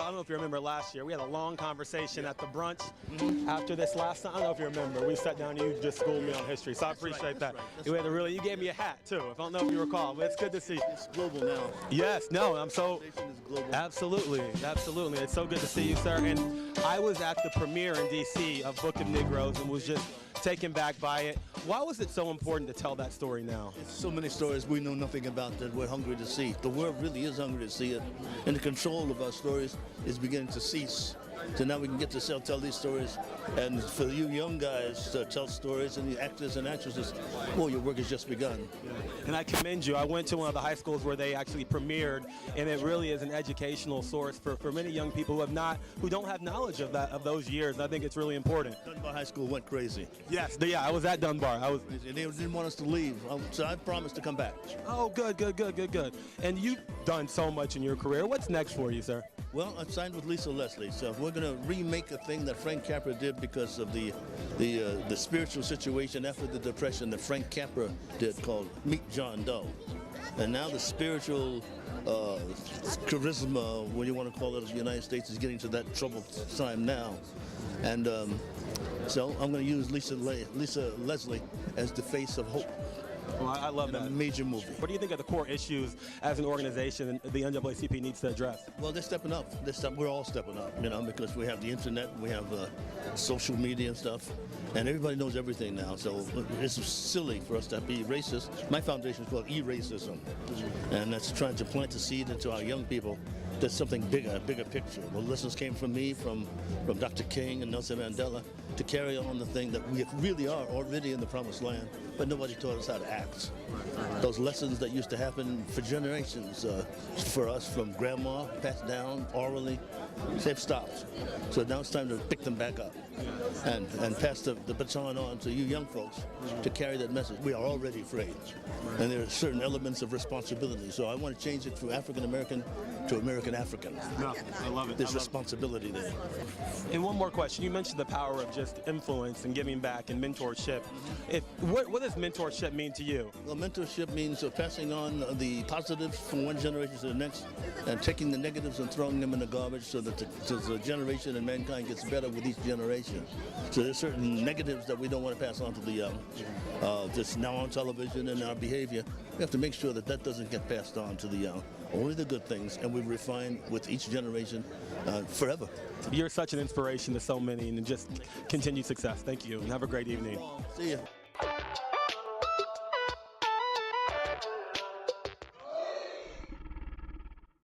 I don't know if you remember last year, we had a long conversation at the brunch after this last time. I don't know if you remember. We sat down and you just schooled me on history, so I appreciate that. You gave me a hat too. I don't know if you recall, but it's good to see. It's global now. Yes, no, I'm so Is global. absolutely. It's so good to see you, sir. And I was at the premiere in D.C. of Book of Negroes and was just taken back by it. Why was it so important to tell that story now? So many stories we know nothing about that we're hungry to see. The world really is hungry to see it, and the control of our stories is beginning to cease. So now we can get to tell these stories, and for you young guys to tell stories, and the actors and actresses, well, your work has just begun. And I commend you. I went to one of the high schools where they actually premiered, and it really is an educational source for many young people who don't have knowledge of those years. I think it's really important. Dunbar High School went crazy. Yes, I was at Dunbar. And they didn't want us to leave, so I promised to come back. Oh, good. And you've done so much in your career. What's next for you, sir? Well, I signed with Lisa Leslie, so we're going to remake a thing that Frank Capra did because of the spiritual situation after the Depression that Frank Capra did, called Meet John Doe. And now the spiritual charisma, what you want to call it, of the United States is getting to that troubled time now. And so I'm going to use Lisa Leslie as the face of hope. Well, I love that. A major movie. What do you think are the core issues as an organization the NAACP needs to address? Well, they're stepping up. We're all stepping up, because we have the internet, we have social media and stuff, and everybody knows everything now. So it's silly for us to be racist. My foundation is called E-Racism, and that's trying to plant a seed into our young people. There's something bigger, a bigger picture. The lessons came from me, from Dr. King and Nelson Mandela, to carry on the thing that we really are already in the promised land, but nobody taught us how to act. Those lessons that used to happen for generations for us, from grandma, passed down orally, they've stopped. So now it's time to pick them back up and pass the baton on to you young folks to carry that message. We are already free, and there are certain elements of responsibility. So I want to change it from African American to American African. No, I love it. There's responsibility there. And one more question. You mentioned the power of just influence and giving back and mentorship. What does mentorship mean to you? Well, mentorship means passing on the positives from one generation to the next and taking the negatives and throwing them in the garbage so that the generation and mankind gets better with each generation. So there's certain negatives that we don't want to pass on to the young. Just now on television and our behavior, we have to make sure that doesn't get passed on to the young. Only the good things, and we refine with each generation forever. You're such an inspiration to so many, and just continued success. Thank you, and have a great evening. See you.